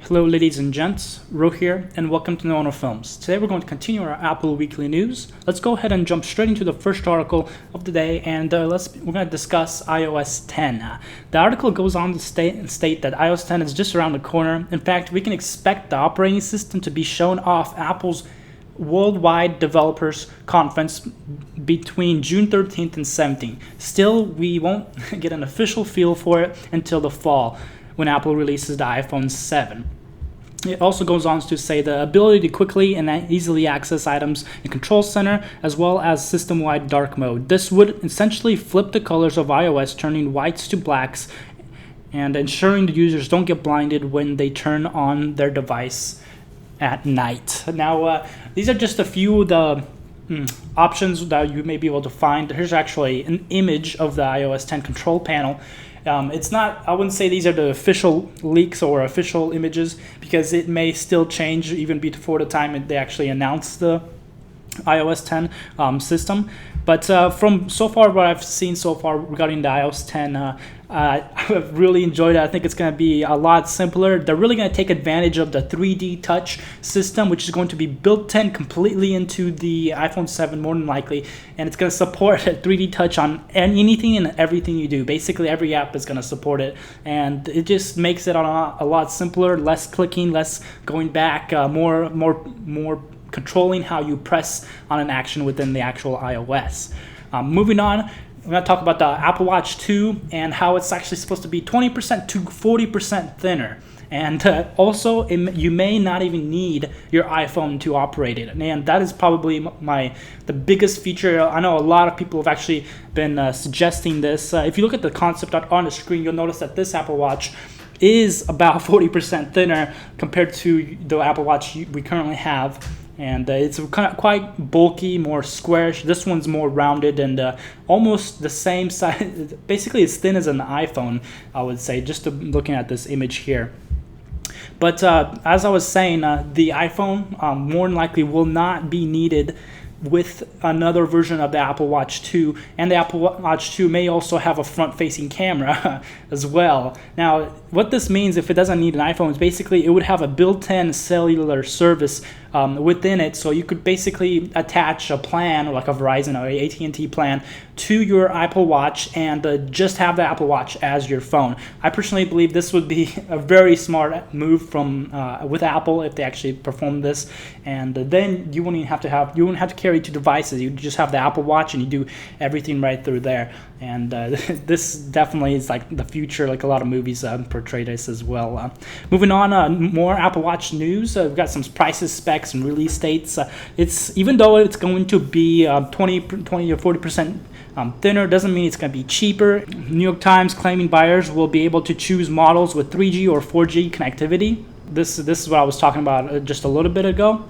Hello ladies and gents, Ro here, and welcome to NOandROfilms. Today we're going to continue our Apple Weekly News. Let's go ahead and jump straight into the first article of the day, and we're going to discuss iOS 10. The article goes on to state that iOS 10 is just around the corner. In fact, we can expect the operating system to be shown off Apple's Worldwide Developers Conference between June 13th and 17th. Still, we won't get an official feel for it until the fall, when Apple releases the iPhone 7. It also goes on to say the ability to quickly and easily access items in Control Center, as well as system-wide dark mode. This would essentially flip the colors of iOS, turning whites to blacks and ensuring the users don't get blinded when they turn on their device at night. Now, these are just a few of the options that you may be able to find. Here's actually an image of the iOS 10 control panel. It's not, I wouldn't say these are the official leaks or official images, because it may still change even before the time they actually announce the iOS 10 system. But from so far, what I've seen so far regarding the iOS 10, I've really enjoyed it. I think it's going to be a lot simpler. They're really going to take advantage of the 3D touch system, which is going to be built in completely into the iPhone 7 more than likely, and it's going to support 3D touch on anything and everything you do. Basically, every app is going to support it, and it just makes it a lot simpler, less clicking, less going back, more controlling how you press on an action within the actual iOS. Moving on, we're going to talk about the Apple Watch 2 and how it's actually supposed to be 20% to 40% thinner. And also, you may not even need your iPhone to operate it. And that is probably the biggest feature. I know a lot of people have actually been suggesting this. If you look at the concept art on the screen, you'll notice that this Apple Watch is about 40% thinner compared to the Apple Watch we currently have. And it's kind of quite bulky, more squarish. This one's more rounded and almost the same size, basically as thin as an iPhone, I would say, just looking at this image here. But as I was saying, the iPhone more than likely will not be needed with another version of the Apple Watch 2, and the Apple Watch 2 may also have a front-facing camera as well. Now, what this means, if it doesn't need an iPhone, is basically it would have a built-in cellular service within it, so you could basically attach a plan, like a Verizon or AT&T plan, to your Apple Watch and just have the Apple Watch as your phone. I personally believe this would be a very smart move from with Apple if they actually perform this, and then you wouldn't have to carry two devices. You just have the Apple Watch and you do everything right through there. And this definitely is like the future, like a lot of movies portray this as well. Moving on, more Apple Watch news. We've got some prices, specs, and release dates. It's even though it's going to be 20 or 40% thinner, doesn't mean it's going to be cheaper. New York Times claiming buyers will be able to choose models with 3G or 4G connectivity. This is what I was talking about just a little bit ago.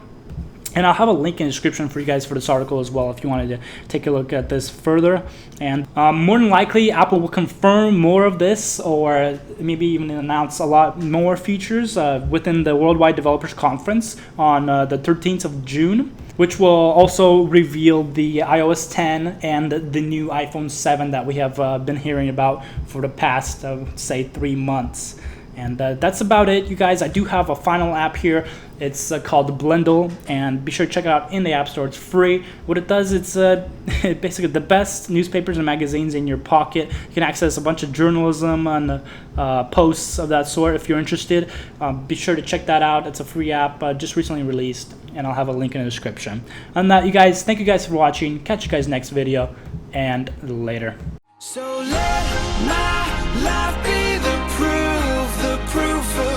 And I'll have a link in the description for you guys for this article as well if you wanted to take a look at this further. And more than likely, Apple will confirm more of this, or maybe even announce a lot more features within the Worldwide Developers Conference on the 13th of June, which will also reveal the iOS 10 and the new iPhone 7 that we have been hearing about for the past, say, 3 months. And that's about it, you guys. I do have a final app here. It's called Blendle, and be sure to check it out in the App Store. It's free. What it does, it's basically the best newspapers and magazines in your pocket. You can access a bunch of journalism and posts of that sort if you're interested. Be sure to check that out. It's a free app, just recently released, and I'll have a link in the description. On that, you guys, thank you guys for watching. Catch you guys next video, and later. So let my life be the proof